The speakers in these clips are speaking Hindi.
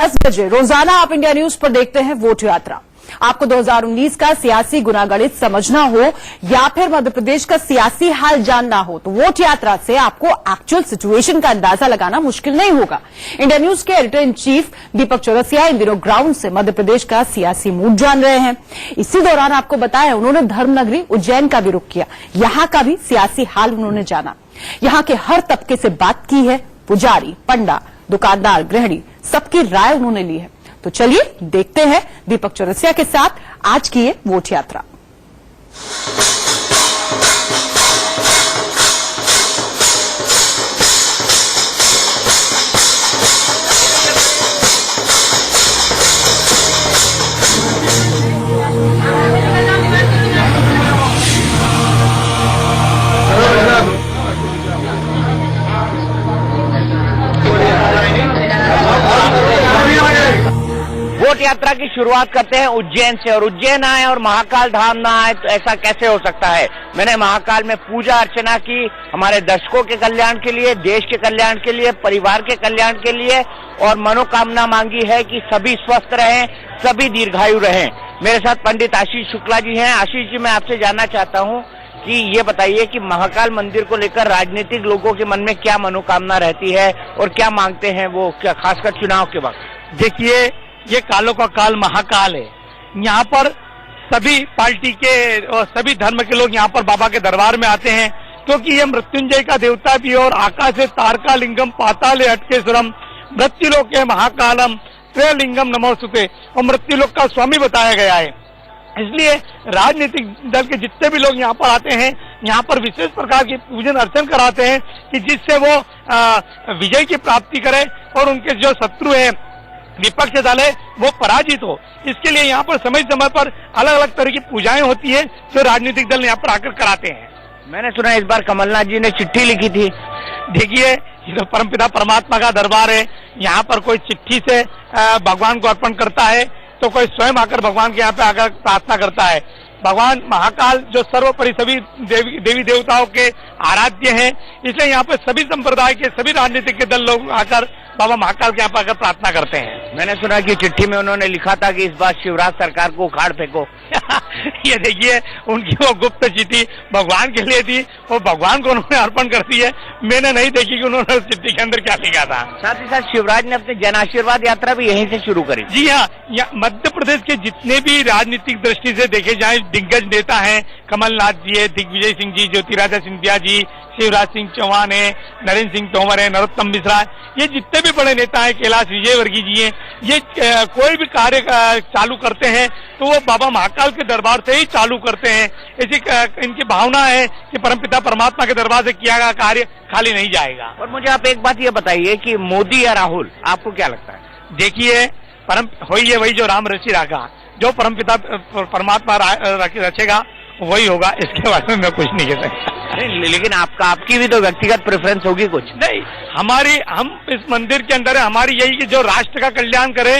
10 बजे रोजाना आप इंडिया न्यूज पर देखते हैं वोट यात्रा। आपको 2019 का सियासी गुनागणित समझना हो या फिर मध्य प्रदेश का सियासी हाल जानना हो तो वोट यात्रा से आपको एक्चुअल सिचुएशन का अंदाजा लगाना मुश्किल नहीं होगा। इंडिया न्यूज के एडिटर इन चीफ दीपक चौरसिया इन दिनों ग्राउंड से मध्य प्रदेश का सियासी मूड जान रहे हैं। इसी दौरान आपको बताया उन्होंने धर्मनगरी उज्जैन का भी रुख किया, यहां का भी सियासी हाल उन्होंने जाना। यहां के हर तबके से बात की है, पुजारी, पंडा, दुकानदार, गृहिणी, सबकी राय उन्होंने ली है। तो चलिए देखते हैं दीपक चौरसिया के साथ आज की ये वोट यात्रा। वोट यात्रा की शुरुआत करते हैं उज्जैन से। और उज्जैन आए और महाकाल धाम ना आए तो ऐसा कैसे हो सकता है। मैंने महाकाल में पूजा अर्चना की, हमारे दर्शकों के कल्याण के लिए, देश के कल्याण के लिए, परिवार के कल्याण के लिए, और मनोकामना मांगी है कि सभी स्वस्थ रहें, सभी दीर्घायु रहें। मेरे साथ पंडित आशीष शुक्ला जी हैं। आशीष जी, मैं आपसे जानना चाहता हूं कि ये बताइए कि महाकाल मंदिर को लेकर राजनीतिक लोगों के मन में क्या मनोकामना रहती है और क्या मांगते हैं वो, क्या खासकर चुनाव के वक्त। देखिए, ये कालों का काल महाकाल है। यहाँ पर सभी पार्टी के और सभी धर्म के लोग यहाँ पर बाबा के दरबार में आते हैं, क्योंकि ये मृत्युंजय का देवता भी और आकाशे तारका लिंगम पाताले अटकेश्वरम मृत्युलोके महाकालम त्रयलिंगम नमोस्तुते और मृत्युलोक का स्वामी बताया गया है। इसलिए राजनीतिक दल के जितने भी लोग यहाँ पर आते हैं, यहाँ पर विशेष प्रकार की पूजन अर्चन कराते हैं कि जिससे वो विजय की प्राप्ति करे और उनके जो शत्रु है, विपक्ष दल है, वो पराजित हो। इसके लिए यहाँ पर समय समय पर अलग अलग तरह की पूजाएं होती है जो राजनीतिक दल यहाँ पर आकर कराते हैं। मैंने सुना इस बार कमलनाथ जी ने चिट्ठी लिखी थी। देखिए, ये तो परमपिता परमात्मा का दरबार है। यहाँ पर कोई चिट्ठी से भगवान को अर्पण करता है तो कोई स्वयं आकर भगवान के यहाँ पे आकर प्रार्थना करता है। भगवान महाकाल जो सर्वोपरि सभी देवी देवताओं के आराध्य हैं, इसलिए यहाँ पे सभी संप्रदाय के, सभी राजनीतिक के दल लोग आकर बाबा महाकाल के यहाँ पर आकर प्रार्थना करते हैं। मैंने सुना कि चिट्ठी में उन्होंने लिखा था कि इस बार शिवराज सरकार को उखाड़ फेंको। ये देखिए, उनकी वो गुप्त चिट्ठी भगवान के लिए थी, वो भगवान को उन्होंने अर्पण कर दी है। मैंने नहीं देखी कि उन्होंने उस चिट्ठी के अंदर क्या लिखा था। साथ ही साथ शिवराज ने अपनी जन आशीर्वाद यात्रा भी यहीं से शुरू करी। जी हाँ, मध्य प्रदेश के जितने भी राजनीतिक दृष्टि से देखे जाए दिग्गज नेता हैं, कमलनाथ जी है, दिग्विजय सिंह जी, ज्योतिरादित्य सिंधिया जी, शिवराज सिंह चौहान है, नरेंद्र सिंह तोमर है, नरोत्तम मिश्रा, ये जितने भी बड़े नेता हैं, कैलाश विजयवर्गीय जी हैं, ये कोई भी कार्य चालू करते हैं तो वो बाबा महाकाल के दरबार से ही चालू करते हैं। ऐसी इनकी भावना है कि परमपिता परमात्मा के दरबार से किया गया कार्य खाली नहीं जाएगा। और मुझे आप एक बात ये बताइए कि मोदी या राहुल, आपको क्या लगता है? देखिए, परम वही है, वही जो राम ऋषि रागा, जो परमपिता परमात्मा रचेगा वही होगा। इसके बारे में मैं कुछ नहीं कह सकता। लेकिन आपकी भी तो व्यक्तिगत प्रेफरेंस होगी कुछ? नहीं, हम इस मंदिर के अंदर है, हमारी यही कि जो राष्ट्र का कल्याण करे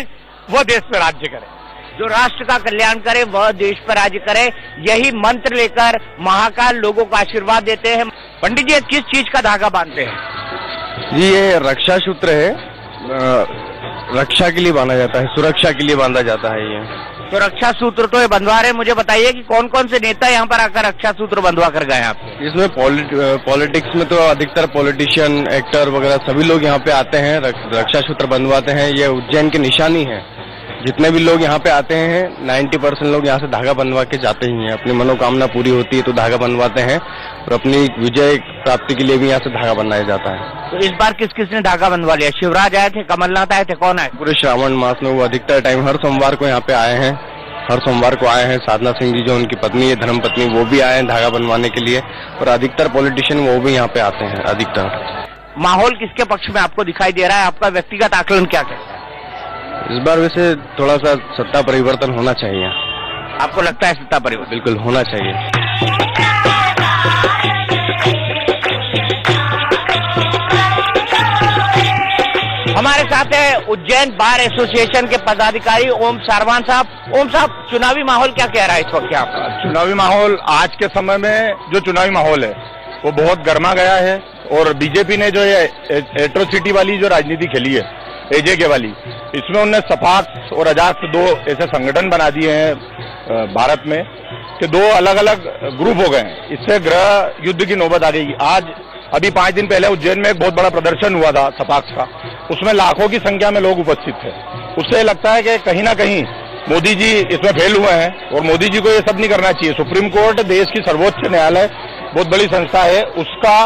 वो देश पर राज्य करे। जो राष्ट्र का कल्याण करे वह देश पर राज्य करे, यही मंत्र लेकर महाकाल लोगों को आशीर्वाद देते हैं। पंडित जी, किस चीज का धागा बांधते हैं? जी, ये रक्षा सूत्र है, रक्षा के लिए बांधा जाता है, सुरक्षा के लिए बांधा जाता है। ये तो रक्षा सूत्र तो ये बंधवा रहे, मुझे बताइए कि कौन कौन से नेता यहाँ पर आकर रक्षा सूत्र बंधवा कर गए आप? इसमें पॉलिटिक्स में तो अधिकतर पॉलिटिशियन, एक्टर वगैरह सभी लोग यहाँ पे आते हैं, रक्षा सूत्र बंधवाते हैं। ये उज्जैन की निशानी है। जितने भी लोग यहाँ पे आते हैं 90% लोग यहाँ से धागा बनवा के जाते ही हैं। अपनी मनोकामना पूरी होती है तो धागा बनवाते हैं और अपनी विजय प्राप्ति के लिए भी यहाँ से धागा बनाया जाता है। तो इस बार किस किस ने धागा बनवा लिया? शिवराज आए थे, कमलनाथ आए थे, कौन आए? पूरे श्रावण मास में वो अधिकतर टाइम हर सोमवार को यहाँ पे आए हैं। हर सोमवार को आए हैं। साधना सिंह जी जो उनकी पत्नी है, धर्म पत्नी, वो भी आए हैं धागा बनवाने के लिए। और अधिकतर पॉलिटिशियन वो भी यहाँ पे आते हैं। अधिकतर माहौल किसके पक्ष में आपको दिखाई दे रहा है? आपका व्यक्तिगत आकलन क्या कहता है? इस बार वैसे थोड़ा सा सत्ता परिवर्तन होना चाहिए। आपको लगता है सत्ता परिवर्तन? बिल्कुल होना चाहिए। हमारे साथ है उज्जैन बार एसोसिएशन के पदाधिकारी ओम सारवान साहब। ओम साहब, चुनावी माहौल क्या कह रहा है इस वक्त यहाँ पर? चुनावी माहौल आज के समय में जो चुनावी माहौल है वो बहुत गर्मा गया है और बीजेपी ने जो ये एट्रोसिटी वाली जो राजनीति खेली है एजे के वाली, इसमें उन्होंने सपाक्स और अजाक्स दो ऐसे संगठन बना दिए हैं भारत में कि दो अलग अलग ग्रुप हो गए हैं। इससे गृह युद्ध की नौबत आ गई। आज अभी 5 दिन पहले उज्जैन में एक बहुत बड़ा प्रदर्शन हुआ था सपाक्स का, उसमें लाखों की संख्या में लोग उपस्थित थे। उससे लगता है कि कहीं ना कहीं मोदी जी इसमें फेल हुए हैं और मोदी जी को ये सब नहीं करना चाहिए। सुप्रीम कोर्ट देश की सर्वोच्च न्यायालय, बहुत बड़ी संस्था है, उसका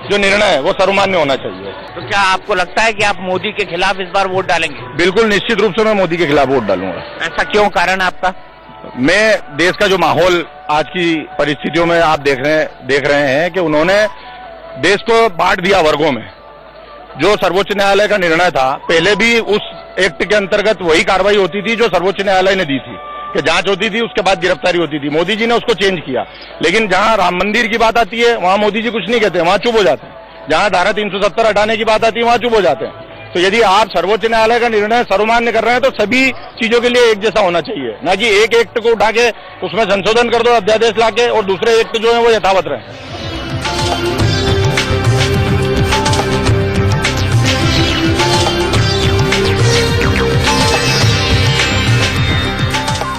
जो निर्णय है वो सर्वमान्य होना चाहिए। तो क्या आपको लगता है कि आप मोदी के खिलाफ इस बार वोट डालेंगे? बिल्कुल निश्चित रूप से मैं मोदी के खिलाफ वोट डालूंगा। ऐसा क्यों, कारण आपका? मैं देश का जो माहौल आज की परिस्थितियों में आप देख रहे हैं कि उन्होंने देश को बांट दिया वर्गों में। जो सर्वोच्च न्यायालय का निर्णय था, पहले भी उस एक्ट के अंतर्गत वही कार्रवाई होती थी जो सर्वोच्च न्यायालय ने दी थी कि जांच होती थी, उसके बाद गिरफ्तारी होती थी। मोदी जी ने उसको चेंज किया, लेकिन जहां राम मंदिर की बात आती है वहां मोदी जी कुछ नहीं कहते, वहां चुप हो जाते हैं। जहां धारा 370 हटाने की बात आती है वहां चुप हो जाते हैं। तो यदि आप सर्वोच्च न्यायालय का निर्णय सर्वमान्य कर रहे हैं तो सभी चीजों के लिए एक जैसा होना चाहिए, ना कि एक एक्ट को उठा के उसमें संशोधन कर दो अध्यादेश लाके और दूसरे एक्ट जो है वो यथावत रहे।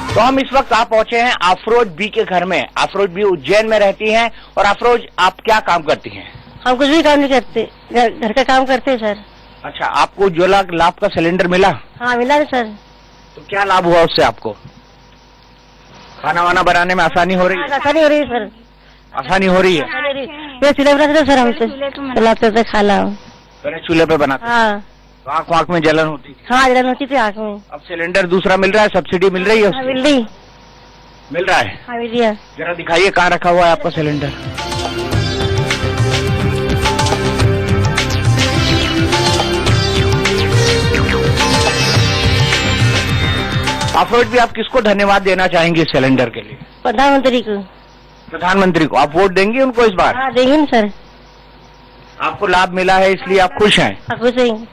तो हम इस वक्त आप पहुंचे हैं अफरोज बी के घर में। अफरोज बी उज्जैन में रहती हैं। और अफरोज, आप क्या काम करती हैं? हम कुछ भी काम नहीं करते, घर का काम करते हैं सर। अच्छा, आपको उज्ज्वला लाभ का सिलेंडर मिला? हाँ मिला है सर। तो क्या लाभ हुआ उससे आपको? खाना वाना बनाने में आसानी हो रही है? आसानी हो रही है सर। आसानी हो रही है। ये चूल्हे बनाते थे सर, हमसे चलाते थे खाना। पहले चूल्हे पे बनाते? हाँ। आँख वाँख में जलन होती थी? हाँ जलन होती थी आँख में। अब सिलेंडर दूसरा मिल रहा है, सब्सिडी मिल रही है? हाँ मिल रही। मिल रहा है? हाँ मिल रही है। जरा दिखाइए कहाँ रखा हुआ है आपका सिलेंडर। अफरोज भी, आप किसको धन्यवाद देना चाहेंगे इस सिलेंडर के लिए? प्रधानमंत्री को। प्रधानमंत्री को। आप वोट देंगे उनको इस बार? हाँ देंगे ना सर। आपको लाभ मिला है इसलिए आप खुश हैं? हाँ खुश हैं।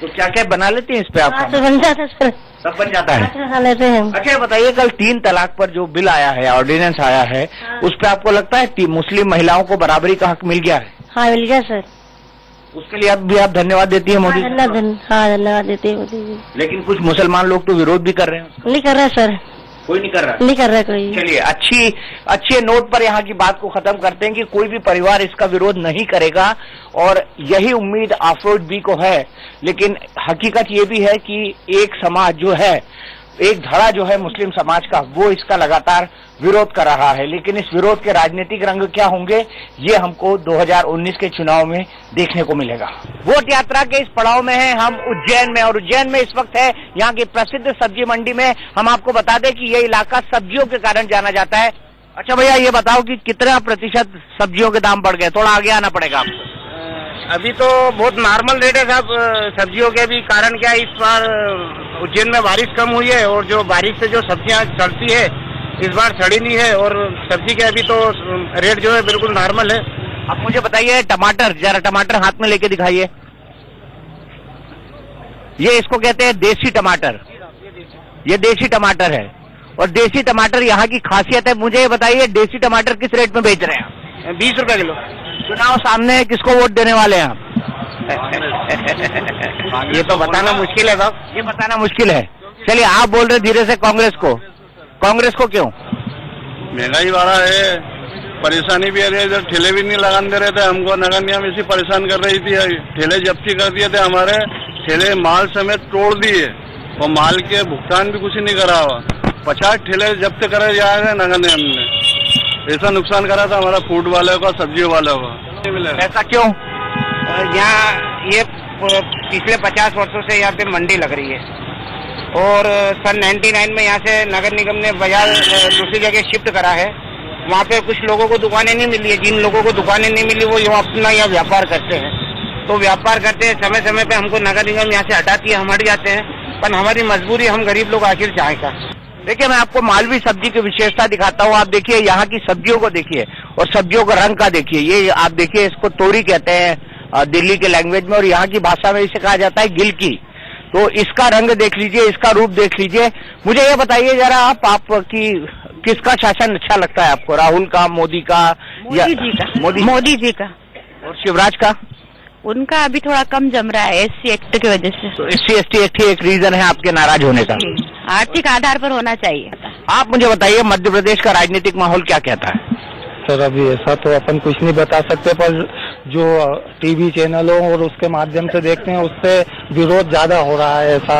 तो क्या क्या बना लेते हैं इस पे आप? हाँ तो बन जाता है सर। सब बन जाता है? खा लेते हैं। अच्छा बताइए, कल 3 तलाक पर जो बिल आया है, ऑर्डिनेंस आया है, उस पे आपको लगता है मुस्लिम महिलाओं को बराबरी का हक मिल गया है? हाँ मिल गया सर। उसके लिए अब भी आप धन्यवाद देती है मोदी? हाँ धन्यवाद देते हैं मोदी जी। लेकिन कुछ मुसलमान लोग तो विरोध भी कर रहे हैं। नहीं कर रहा सर। कोई नहीं कर रहा? नहीं कर रहा कोई। चलिए, अच्छे नोट पर यहाँ की बात को खत्म करते हैं कि कोई भी परिवार इसका विरोध नहीं करेगा और यही उम्मीद अफरोज बी को है। लेकिन हकीकत ये भी है कि एक समाज जो है, एक धड़ा जो है मुस्लिम समाज का, वो इसका लगातार विरोध कर रहा है। लेकिन इस विरोध के राजनीतिक रंग क्या होंगे, ये हमको 2019 के चुनाव में देखने को मिलेगा। वोट यात्रा के इस पड़ाव में है हम उज्जैन में, और उज्जैन में इस वक्त है यहाँ की प्रसिद्ध सब्जी मंडी में। हम आपको बता दें कि ये इलाका सब्जियों के कारण जाना जाता है। अच्छा भैया, ये बताओ कि कितना प्रतिशत सब्जियों के दाम बढ़ गए? थोड़ा आगे आना पड़ेगा आपको। अभी तो बहुत नॉर्मल रेट है साहब सब्जियों के। भी कारण क्या है, इस बार उज्जैन में बारिश कम हुई है और जो बारिश से जो सब्जियां सड़ती है इस बार सड़ी नहीं है, और सब्जी के अभी तो रेट जो है बिल्कुल नॉर्मल है। अब मुझे बताइए टमाटर, जरा टमाटर हाथ में लेके दिखाइए। ये इसको कहते हैं देसी टमाटर। ये देसी टमाटर है और देसी टमाटर यहाँ की खासियत है। मुझे ये बताइए, देसी टमाटर किस रेट में बेच रहे हैं आप? 20 रुपए किलो। चुनाव सामने है, किसको वोट देने वाले हैं आप? ये तो बताना मुश्किल है साहब। ये बताना मुश्किल है। चलिए, आप बोल रहे धीरे से कांग्रेस को। कांग्रेस को क्यों? महंगाई बढ़ा है, परेशानी भी आ रही है। इधर ठेले भी नहीं लगाने दे रहे थे हमको, नगर निगम इसी परेशान कर रही थी। ठेले जब्ती कर दिए थे, हमारे ठेले माल समेत तोड़ दिए और माल के भुगतान भी कुछ नहीं करा हुआ। 50 ठेले जब्त करे जा रहे हैं नगर निगम ने। ऐसा नुकसान करा था हमारा फूड वालों का, सब्जी वालों का। ऐसा क्यों? यहाँ ये पिछले 50 वर्षों से यहाँ पे मंडी लग रही है और सन 99 में यहाँ से नगर निगम ने बाजार दूसरी जगह शिफ्ट करा है। वहाँ पे कुछ लोगों को दुकानें नहीं मिली है। जिन लोगों को दुकानें नहीं मिली वो यहाँ अपना यहाँ व्यापार करते हैं। तो व्यापार करते हैं, समय समय पे हमको नगर निगम यहाँ से हटाती है, हम हट जाते हैं। पर हमारी मजबूरी, हम गरीब लोग आखिर चाहें का। देखिए, मैं आपको मालवी सब्जी की विशेषता दिखाता हूँ। आप देखिए यहाँ की सब्जियों को देखिए और सब्जियों का रंग का देखिए। ये आप देखिए, इसको तोरी कहते हैं दिल्ली के लैंग्वेज में, और यहाँ की भाषा में इसे कहा जाता है गिलकी। तो इसका रंग देख लीजिए, इसका रूप देख लीजिए। मुझे ये बताइए जरा आप कि किसका शासन अच्छा लगता है आपको, राहुल का, मोदी का, मोदी जी का? मोदी जी का। और शिवराज का? उनका अभी थोड़ा कम जम रहा है SC एक्ट की वजह से। तो SC/ST एक्ट ही एक रीजन है आपके नाराज होने का? आर्थिक आधार पर होना चाहिए। आप मुझे बताइए मध्य प्रदेश का राजनीतिक माहौल क्या कहता है? सर अभी ऐसा तो अपन कुछ नहीं बता सकते, पर जो टीवी चैनलों और उसके माध्यम से देखते हैं उससे विरोध ज्यादा हो रहा है, ऐसा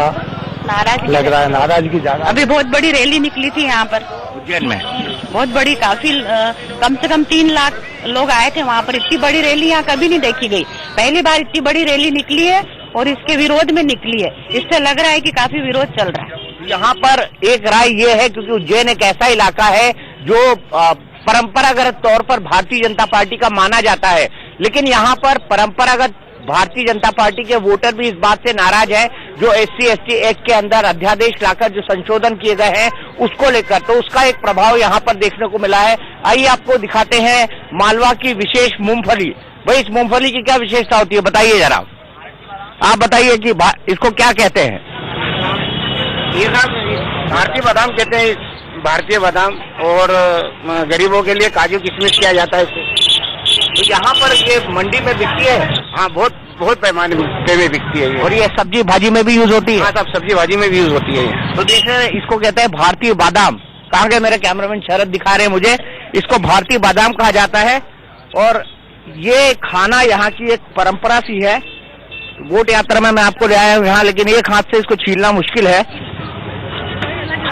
नाराज लग रहा है, नाराजगी ज्यादा। अभी बहुत बड़ी रैली निकली थी यहाँ पर उज्जैन में, बहुत बड़ी, काफी कम से कम 3 लाख लोग आए थे वहाँ पर। इतनी बड़ी रैली यहाँ कभी नहीं देखी गई, पहली बार इतनी बड़ी रैली निकली है और इसके विरोध में निकली है। इससे लग रहा है कि काफी विरोध चल रहा है यहाँ पर। एक राय ये है क्योंकि उज्जैन एक ऐसा इलाका है जो परंपरागत तौर पर भारतीय जनता पार्टी का माना जाता है, लेकिन यहाँ पर परंपरागत भारतीय जनता पार्टी के वोटर भी इस बात से नाराज है जो SC/ST एक्ट के अंदर अध्यादेश लाकर जो संशोधन किए गए हैं उसको लेकर, तो उसका एक प्रभाव यहाँ पर देखने को मिला है। आइए आपको दिखाते हैं मालवा की विशेष मूंगफली। भाई इस मूंगफली की क्या विशेषता होती है बताइए जरा, आप बताइए कि इसको क्या कहते हैं? ये भारतीय बादाम कहते हैं, भारतीय बादाम, और गरीबों के लिए काजू किशमिश किया जाता है इसे। तो यहाँ पर ये मंडी में बिकती है? हाँ, बहुत पैमाने में बिकती है ये। और ये सब्जी भाजी में भी यूज होती है? हाँ, सब सब्जी भाजी में भी यूज होती है ये। तो देखिए इसको कहते हैं भारतीय बादाम। कहाँ गए मेरे कैमरामैन शरद, दिखा रहे हैं मुझे। इसको भारतीय बादाम कहा जाता है और ये खाना यहाँ की एक परंपरा सी है। वोट यात्रा में मैं आपको ले आया हूँ यहाँ, लेकिन एक हाथ से इसको छीलना मुश्किल है,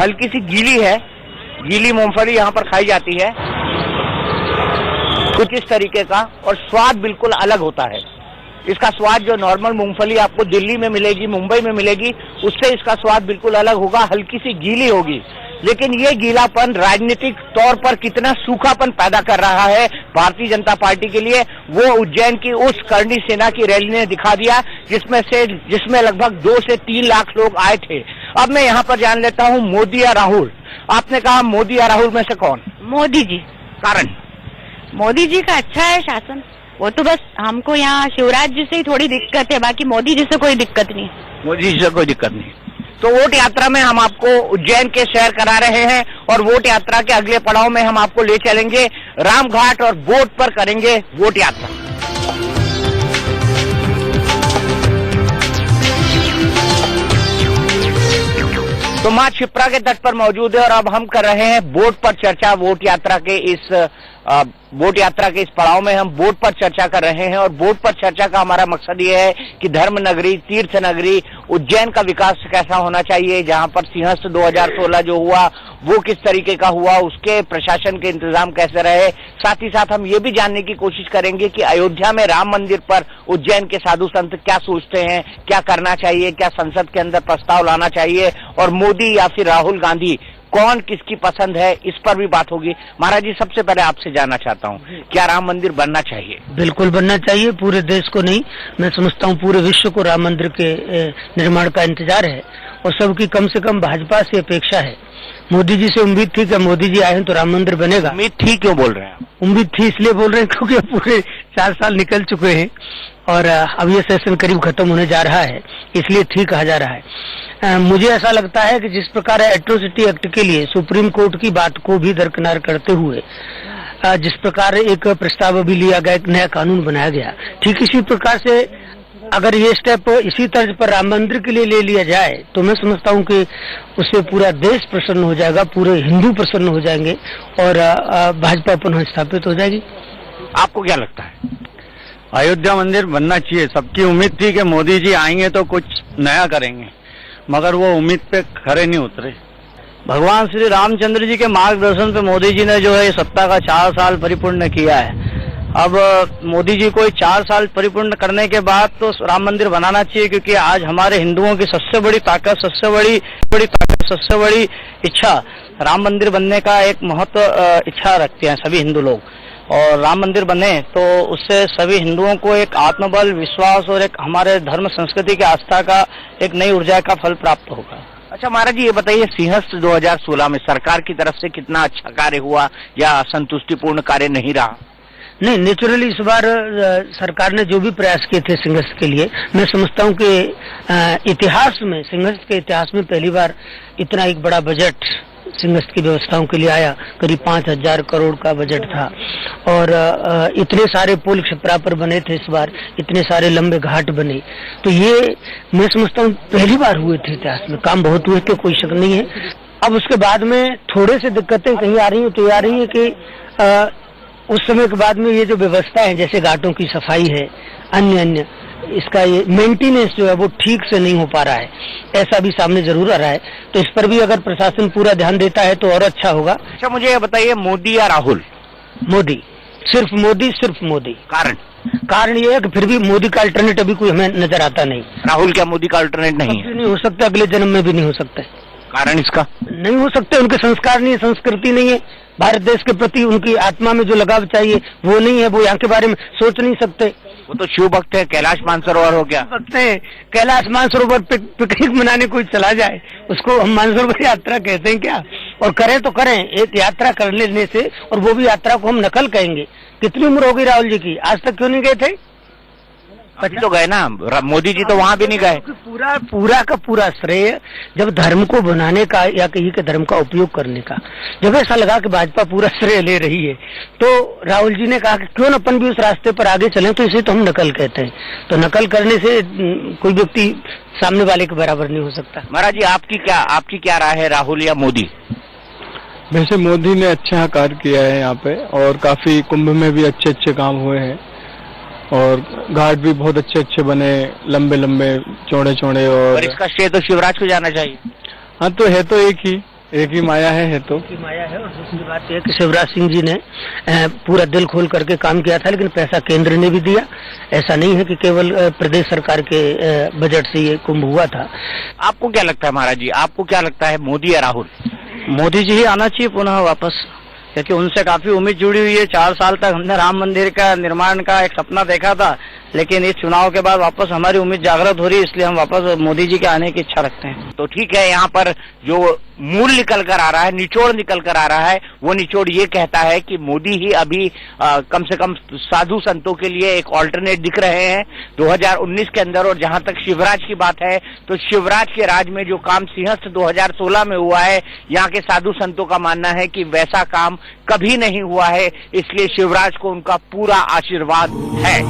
हल्की सी गीली है। गीली मूंगफली यहाँ पर खाई जाती है कुछ इस तरीके का, और स्वाद बिल्कुल अलग होता है। इसका स्वाद जो नॉर्मल मूंगफली आपको दिल्ली में मिलेगी, मुंबई में मिलेगी, उससे इसका स्वाद बिल्कुल अलग होगा, हल्की सी गीली होगी। लेकिन ये गीलापन राजनीतिक तौर पर कितना सूखापन पैदा कर रहा है भारतीय जनता पार्टी के लिए, वो उज्जैन की उस करणी सेना की रैली ने दिखा दिया जिसमें लगभग 2 से 3 लाख लोग आए थे। अब मैं यहाँ पर जान लेता हूँ मोदी या राहुल। आपने कहा मोदी या राहुल में से कौन? मोदी जी। कारण? मोदी जी का अच्छा है शासन, वो तो बस हमको यहाँ शिवराज जी से ही थोड़ी दिक्कत है, बाकी मोदी जी से कोई दिक्कत नहीं। मोदी जी से कोई दिक्कत नहीं। तो वोट यात्रा में हम आपको उज्जैन के सैर करा रहे हैं और वोट यात्रा के अगले पड़ाव में हम आपको ले चलेंगे रामघाट और बोट पर करेंगे वोट यात्रा। तो मां क्षिप्रा के तट पर मौजूद है और अब हम कर रहे हैं बोट पर चर्चा। वोट यात्रा के इस पड़ाव में हम बोट पर चर्चा कर रहे हैं और बोट पर चर्चा का हमारा मकसद ये है कि धर्म नगरी, तीर्थ नगरी उज्जैन का विकास कैसा होना चाहिए, जहां पर सिंहस्थ 2016 जो हुआ वो किस तरीके का हुआ, उसके प्रशासन के इंतजाम कैसे रहे। साथ ही साथ हम ये भी जानने की कोशिश करेंगे कि अयोध्या में राम मंदिर पर उज्जैन के साधु संत क्या सोचते हैं, क्या करना चाहिए, क्या संसद के अंदर प्रस्ताव लाना चाहिए, और मोदी या फिर राहुल गांधी कौन किसकी पसंद है, इस पर भी बात होगी। महाराज जी, सबसे पहले आपसे जानना चाहता हूँ, क्या राम मंदिर बनना चाहिए? बिल्कुल बनना चाहिए, पूरे देश को नहीं, मैं समझता हूँ पूरे विश्व को राम मंदिर के निर्माण का इंतजार है और सबकी कम से कम भाजपा से अपेक्षा है। मोदी जी से उम्मीद थी कि मोदी जी आए हैं तो राम मंदिर बनेगा। उम्मीद थी क्यों बोल रहे हैं? उम्मीद थी इसलिए बोल रहे हैं क्योंकि पूरे 4 साल निकल चुके हैं और अब ये सेशन करीब खत्म होने जा रहा है, इसलिए ठीक कहा जा रहा है। मुझे ऐसा लगता है कि जिस प्रकार एट्रोसिटी एक्ट के लिए सुप्रीम कोर्ट की बात को भी दरकिनार करते हुए जिस प्रकार एक प्रस्ताव अभी लिया गया, एक नया कानून बनाया गया, ठीक इसी प्रकार से अगर ये स्टेप इसी तर्ज पर राम मंदिर के लिए ले लिया जाए तो मैं समझता हूँ कि उससे पूरा देश प्रसन्न हो जाएगा, पूरे हिंदू प्रसन्न हो जाएंगे और भाजपा पुनः स्थापित हो जाएगी। आपको क्या लगता है? अयोध्या मंदिर बनना चाहिए। सबकी उम्मीद थी कि मोदी जी आएंगे तो कुछ नया करेंगे, मगर वो उम्मीद पे खरे नहीं उतरे। भगवान श्री रामचंद्र जी के मार्गदर्शन पे मोदी जी ने जो है सत्ता का 4 साल परिपूर्ण किया है। अब मोदी जी को 4 साल परिपूर्ण करने के बाद तो राम मंदिर बनाना चाहिए, क्योंकि आज हमारे हिंदुओं की सबसे बड़ी ताकत, सबसे बड़ी इच्छा राम मंदिर बनने का एक महत्व इच्छा रखते हैं सभी हिंदू लोग। और राम मंदिर बने तो उससे सभी हिंदुओं को एक आत्मबल, विश्वास और एक हमारे धर्म संस्कृति की आस्था का एक नई ऊर्जा का फल प्राप्त होगा। अच्छा महाराज जी, ये बताइए सिंहस्थ 2016 में सरकार की तरफ से कितना अच्छा कार्य हुआ या संतुष्टिपूर्ण कार्य नहीं रहा? नहीं, नेचुरली इस बार सरकार ने जो भी प्रयास किए थे सिंहस्थ के लिए, मैं समझता हूँ कि इतिहास में, सिंहस्थ के इतिहास में पहली बार इतना एक बड़ा बजट सिंहस्थ की व्यवस्थाओं के लिए आया, करीब 5,000 करोड़ का बजट था और इतने सारे पुल क्षिप्रा पर बने थे इस बार, इतने सारे लंबे घाट बने, तो ये मैं समझता हूँ पहली बार हुए थे इतिहास में। काम बहुत हुए थे, कोई शक नहीं है। अब उसके बाद में थोड़े से दिक्कतें कहीं आ रही हैं, तो ये आ रही है कि उस समय के बाद में ये जो व्यवस्था है, जैसे घाटों की सफाई है, अन्य इसका ये मेंटेनेंस जो है वो ठीक से नहीं हो पा रहा है, ऐसा भी सामने जरूर आ रहा है। तो इस पर भी अगर प्रशासन पूरा ध्यान देता है तो और अच्छा होगा। अच्छा, मुझे ये बताइए, मोदी या राहुल? मोदी, सिर्फ मोदी। कारण ये है कि फिर भी मोदी का अल्टरनेट अभी कोई हमें नजर आता नहीं। राहुल क्या मोदी का अल्टरनेट नहीं है? नहीं हो सकता, अगले जन्म में भी नहीं हो सकता। कारण इसका नहीं हो सकते, उनके संस्कार नहीं है, संस्कृति नहीं है, भारत देश के प्रति उनकी आत्मा में जो लगाव चाहिए वो नहीं है, वो यहाँ के बारे में सोच नहीं सकते। वो तो शिव भक्त है। कैलाश मानसरोवर हो गया, भक्त है, कैलाश मानसरोवर पिकनिक मनाने कोई चला जाए उसको हम मानसरोवर यात्रा कहते हैं क्या? और करें तो करें, एक यात्रा कर लेने से, और वो भी यात्रा को हम नकल कहेंगे। कितनी उम्र होगी राहुल जी की, आज तक क्यों नहीं गए थे? अभी तो गए ना, मोदी जी तो वहाँ भी नहीं गए। पूरा का पूरा श्रेय जब धर्म को बनाने का या कहीं के धर्म का उपयोग करने का, जब ऐसा लगा कि भाजपा पूरा श्रेय ले रही है, तो राहुल जी ने कहा कि क्यों न अपन भी उस रास्ते पर आगे चलें, तो इसे तो हम नकल कहते हैं। तो नकल करने से कोई व्यक्ति सामने वाले के बराबर नहीं हो सकता। महाराज जी, आपकी क्या राय है, राहुल या मोदी? वैसे मोदी ने अच्छा कार्य किया है यहाँ पे, और काफी कुंभ में भी अच्छे काम हुए हैं, और घाट भी बहुत अच्छे बने, लंबे चौड़े। और इसका श्रेय तो शिवराज को जाना चाहिए। हाँ, तो है तो एक ही माया है तो माया है। और दूसरी बात यह कि शिवराज सिंह जी ने पूरा दिल खोल करके काम किया था, लेकिन पैसा केंद्र ने भी दिया। ऐसा नहीं है कि केवल प्रदेश सरकार के बजट से ये कुंभ हुआ था। आपको क्या लगता है महाराज जी, आपको क्या लगता है, मोदी या राहुल? मोदी जी ही आना चाहिए पुनः वापस, क्योंकि उनसे काफी उम्मीद जुड़ी हुई है। 4 साल तक हमने राम मंदिर का निर्माण का एक सपना देखा था, लेकिन इस चुनाव के बाद वापस हमारी उम्मीद जागृत हो रही है, इसलिए हम वापस मोदी जी के आने की इच्छा रखते हैं। तो ठीक है, यहाँ पर जो मूल निकल कर आ रहा है, निचोड़ निकल कर आ रहा है, वो निचोड़ ये कहता है कि मोदी ही अभी कम से कम साधु संतों के लिए एक ऑल्टरनेट दिख रहे हैं 2019 के अंदर। और जहां तक शिवराज की बात है, तो शिवराज के राज में जो काम सिंहस्थ 2016 में हुआ है, यहाँ के साधु संतों का मानना है कि वैसा काम कभी नहीं हुआ है, इसलिए शिवराज को उनका पूरा आशीर्वाद है।